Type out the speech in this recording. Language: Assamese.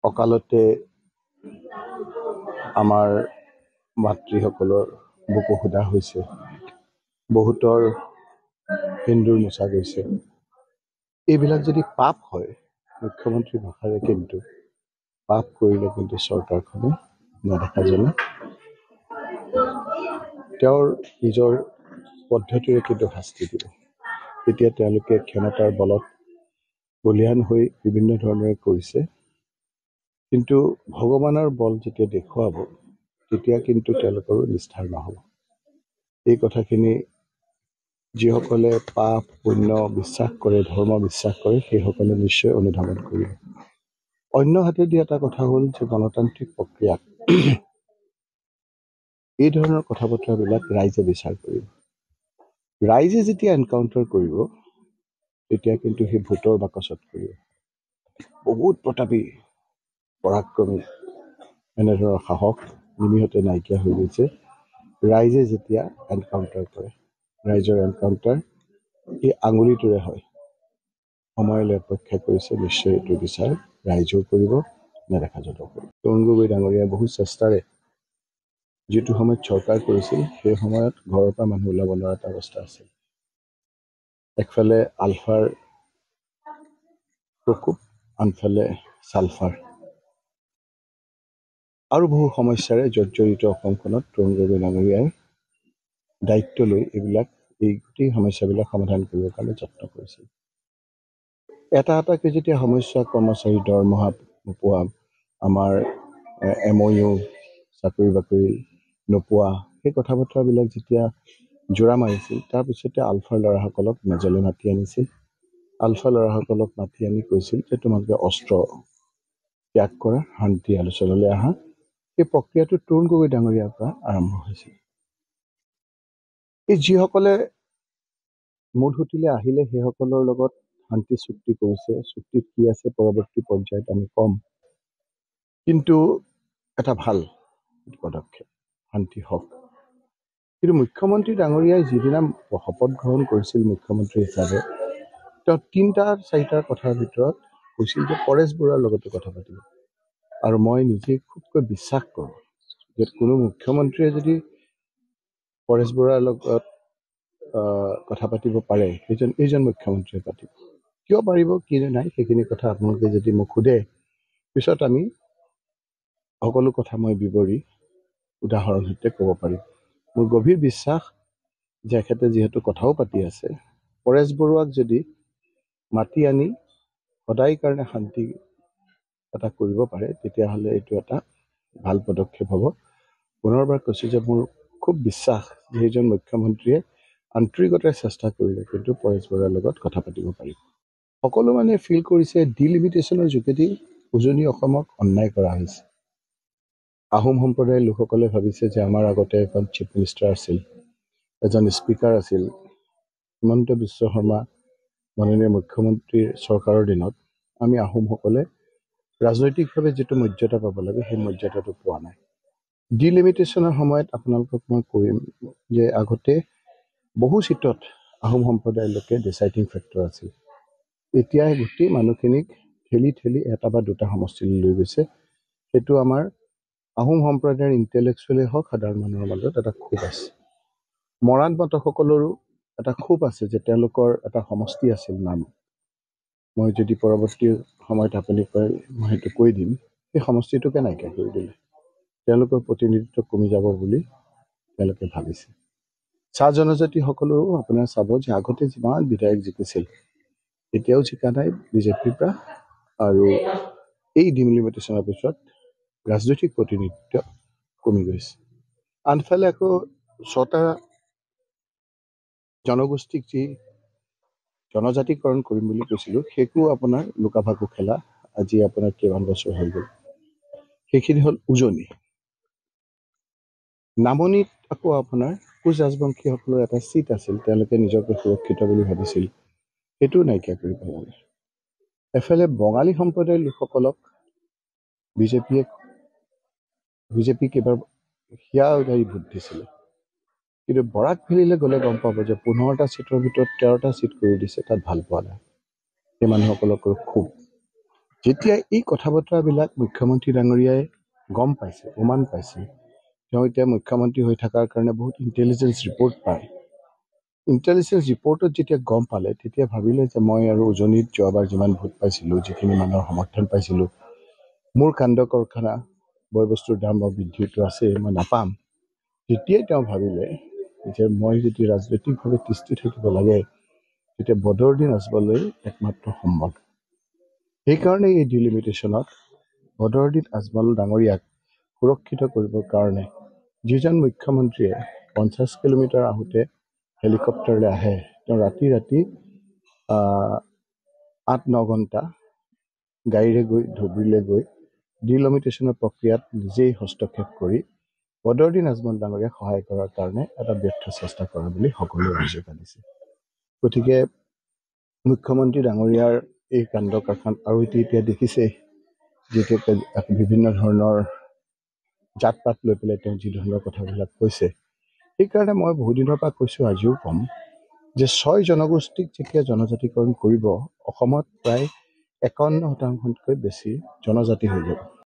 অকালতে আমাৰ মাতৃসকলৰ বুকু সোধা হৈছে, বহুতৰ সেন্দুৰ মোচা গৈছে। এইবিলাক যদি পাপ হয়, মুখ্যমন্ত্ৰী ভাষাৰে কিন্তু পাপ কৰিলে কিন্তু চৰকাৰখনে নেদেখাজনে তেওঁৰ নিজৰ পদ্ধতিৰে কিন্তু শাস্তি দিব। তেতিয়া তেওঁলোকে ক্ষমতাৰ বলত বলিয়ান হৈ বিভিন্ন ধৰণেৰে কৰিছে, কিন্তু ভগৱানৰ বল যেতিয়া দেখুৱাব তেতিয়া কিন্তু তেওঁলোকৰো নিস্তাৰ নহ'ব। এই কথাখিনি যিসকলে পাপ পুণ্য বিশ্বাস কৰে, ধৰ্ম বিশ্বাস কৰে, সেইসকলে নিশ্চয় অনুধাৱন কৰিব। অন্য হাতেদি এটা কথা হ'ল যে গণতান্ত্ৰিক প্ৰক্ৰিয়াত এই ধৰণৰ কথা বতৰাবিলাক ৰাইজে বিচাৰ কৰিব। ৰাইজে যেতিয়া এনকাউণ্টাৰ কৰিব তেতিয়া কিন্তু সেই ভোটৰ বাকচত কৰিব। বহুত প্ৰতাপী পৰাক্ৰমী এনেধৰণৰ সাহস নিমিষতে নাইকিয়া হৈ গৈছে ৰাইজে যেতিয়া এনকাউণ্টাৰ কৰে। ৰাইজৰ এনকাউণ্টাৰ এই আঙুলিটোৰে হয়। সময়লৈ অপেক্ষা কৰিছে, নিশ্চয় এইটো বিচাৰ ৰাইজেও কৰিব, নেদেখাজনেও কৰিব। তৰুণ গগৈ ডাঙৰীয়াই বহু চেষ্টাৰে যিটো সময়ত চৰকাৰ কৰিছিল সেই সময়ত ঘৰৰ পৰা মানুহ ওলাব নোৱাৰা এটা অৱস্থা আছিল। একফালে আলফাৰ প্ৰকোপ, আনফালে ছালফাৰ, আৰু বহু সমস্যাৰে জৰ্জৰিত অসমখনত তৰুণ গগৈ ডাঙৰীয়াই দায়িত্ব লৈ এই গোটেই সমস্যাবিলাক সমাধান কৰিবৰ কাৰণে যত্ন কৰিছিল। এটা এটাকৈ যেতিয়া সমস্যা, কৰ্মচাৰী দৰমহা নোপোৱা, আমাৰ MOU চাকৰি বাকৰি নোপোৱা, সেই কথা বতৰাবিলাক যেতিয়া জোৰা মাৰিছিল, তাৰপিছতে আলফাৰ ল'ৰাসকলক মেজলৈ মাতি আনিছিল। আলফা ল'ৰাসকলক মাতি আনি কৈছিল যে তোমালোকে অস্ত্ৰ ত্যাগ কৰা, শান্তি আলোচনালৈ আহা। এই প্ৰক্ৰিয়াটো তৰুণ গগৈ ডাঙৰীয়াৰ পৰা আৰম্ভ হৈছিল। এই যিসকলে মূল সুঁতিলে আহিলে সেইসকলৰ লগত শান্তি চুক্তি কৰিছে, চুক্তিত কি আছে পৰৱৰ্তী পৰ্যায়ত আমি ক'ম, কিন্তু এটা ভাল পদক্ষেপ, শান্তি হওক। কিন্তু মুখ্যমন্ত্ৰী ডাঙৰীয়াই যিদিনা শপত গ্ৰহণ কৰিছিল মুখ্যমন্ত্ৰী হিচাপে, তেওঁ 3-4 কথাৰ ভিতৰত কৈছিল যে পৰেশ বৰুৱাৰ লগতো কথা পাতিব। আৰু মই নিজে খুবকৈ বিশ্বাস কৰোঁ যে কোনো মুখ্যমন্ত্ৰীয়ে যদি পৰেশ বৰুৱাৰ লগত কথা পাতিব পাৰে, এইজন মুখ্যমন্ত্ৰীয়ে পাতিব। কিয় পাৰিব, কি নাই, সেইখিনি কথা আপোনালোকে যদি মোক সোধে, পিছত আমি সকলো কথা মই বিৱৰি উদাহৰণ সৈতে ক'ব পাৰিম। মোৰ গভীৰ বিশ্বাস যে এখেতে যিহেতু কথাও পাতি আছে, পৰেশ বৰুৱাক যদি মাতি আনি সদায় কাৰণে শান্তি এটা কৰিব পাৰে, তেতিয়াহ'লে এইটো এটা ভাল পদক্ষেপ হ'ব। পুনৰবাৰ কৈছোঁ যে মোৰ খুব বিশ্বাস যে এইজন মুখ্যমন্ত্ৰীয়ে আন্তৰিকতাৰে চেষ্টা কৰিলে কিন্তু পৰেশ বৰুৱাৰ লগত কথা পাতিব পাৰিব। সকলো মানুহে ফিল কৰিছে ডিলিমিটেশ্যনৰ যোগেদি উজনি অসমক অন্যায় কৰা হৈছে। আহোম সম্প্ৰদায়ৰ লোকসকলে ভাবিছে যে আমাৰ আগতে এখন চিফ মিনিষ্টাৰ আছিল, এজন স্পীকাৰ আছিল। হিমন্ত বিশ্ব শৰ্মা মাননীয় মুখ্যমন্ত্ৰীৰ চৰকাৰৰ দিনত আমি আহোমসকলে ৰাজনৈতিকভাৱে যিটো মৰ্যাদা পাব লাগে সেই মৰ্যাদাটো পোৱা নাই। ডিলিমিটেশ্যনৰ সময়ত আপোনালোকক মই কৰিম যে আগতে বহু চিটত আহোম সম্প্ৰদায়ৰ লোকে ডিচাইডিং ফেক্টৰ আছিল। এতিয়া গোটেই মানুহখিনিক ঠেলি ঠেলি এটা বা দুটা সমষ্টিলৈ লৈ গৈছে। সেইটো আমাৰ আহোম সম্প্ৰদায়ৰ ইণ্টেলেকচুৱেলেই হওক, সাধাৰণ মানুহৰ মাজত এটা ক্ষোভ আছে। মৰাণ মতসকলৰো এটা ক্ষোভ আছে যে তেওঁলোকৰ এটা সমষ্টি আছিল নাম। মই যদি পৰৱৰ্তী সময়ত আপুনি কয় মই সেইটো কৈ দিম। সেই সমষ্টিটোকে নাইকিয়া কৰি দিলে, তেওঁলোকৰ প্ৰতিনিধিত্ব কমি যাব বুলি তেওঁলোকে ভাবিছে। চাহ জনজাতিসকলৰো আপোনাৰ চাব যে আগতে যিমান বিধায়ক জিকিছিল এতিয়াও জিকা নাই বিজেপিৰ পৰা, আৰু এই ডিলিমিটেশ্যনৰ পিছত ৰাজনৈতিক প্ৰতিনিধিত্ব কমি গৈছে। আনফালে আকৌ 6টা জনগোষ্ঠীক যি জনজাতিকৰণ কৰিম বুলি কৈছিলোঁ, সেইটো আপোনাৰ লুকা-ভাকু খেলা আজি আপোনাৰ কিমান বছৰ হৈ গ'ল। সেইখিনি হ'ল উজনি। নামনিত আকৌ আপোনাৰ কোচ ৰাজবংশীসকলৰ এটা চিট আছিল, তেওঁলোকে নিজকে সুৰক্ষিত বুলি ভাবিছিল, সেইটোও নাইকিয়া কৰি পেলালে। এফালে বঙালী সম্প্ৰদায়ৰ লোকসকলক বিজেপিক এবাৰ হিয়া উধাৰি ভোট দিছিলে, কিন্তু বৰাক ভেলীলৈ গ'লে গম পাব যে 15টা চিটৰ ভিতৰত 13টা চিট কৰি দিছে, তাত ভাল পোৱা নাই। সেই মানুহসকলকৰ খুব যেতিয়া এই কথা বতৰাবিলাক মুখ্যমন্ত্ৰী ডাঙৰীয়াই গম পাইছে, প্ৰমাণ পাইছে, তেওঁ এতিয়া মুখ্যমন্ত্ৰী হৈ থকাৰ কাৰণে বহুত ইণ্টেলিজেঞ্চ ৰিপৰ্ট পায়। ইণ্টেলিজেঞ্চ ৰিপৰ্টত যেতিয়া গম পালে, তেতিয়া ভাবিলে যে মই আৰু উজনিত যোৱাবাৰ যিমান ভোট পাইছিলোঁ, যিখিনি মানুহৰ সমৰ্থন পাইছিলোঁ, মোৰ কাণ্ড কাৰখানা বয় বস্তুৰ দাম বা বৃদ্ধিটো আছে, মই নাপাম। তেতিয়াই তেওঁ ভাবিলে যে মই যদি ৰাজনৈতিকভাৱে তিষ্ঠি থাকিব লাগে, তেতিয়া বদৰুদ্দিন আজমলেই একমাত্ৰ সম্বল। সেইকাৰণে এই ডিলিমিটেশ্যনত বদৰুদ্দিন আজমল ডাঙৰীয়াক সুৰক্ষিত কৰিবৰ কাৰণে যিজন মুখ্যমন্ত্ৰীয়ে 50 কিলোমিটাৰ আহোঁতে হেলিকপ্টাৰলৈ আহে, তেওঁ ৰাতি 8-9 ঘণ্টা গাড়ীৰে গৈ ধুবুৰীলৈ গৈ ডিলিমিটেশ্যনৰ প্ৰক্ৰিয়াত নিজেই হস্তক্ষেপ কৰি বদৰুদ্দিন আজমল ডাঙৰীয়াক সহায় কৰাৰ কাৰণে এটা ব্যৰ্থ চেষ্টা কৰে বুলি সকলোৱে অভিযোগ আনিছে। গতিকে মুখ্যমন্ত্ৰী ডাঙৰীয়াৰ এই কাণ্ড কাৰখানা আৰু এতিয়া দেখিছে যেতিয়া বিভিন্ন ধৰণৰ জাত পাত লৈ পেলাই তেওঁ যি ধৰণৰ কথাবিলাক কৈছে, সেইকাৰণে মই বহুদিনৰ পৰা কৈছোঁ, আজিও ক'ম যে 6 জনগোষ্ঠীক যেতিয়া জনজাতিকৰণ কৰিব, অসমত প্ৰায় 51% বেছি জনজাতি হৈ যাব।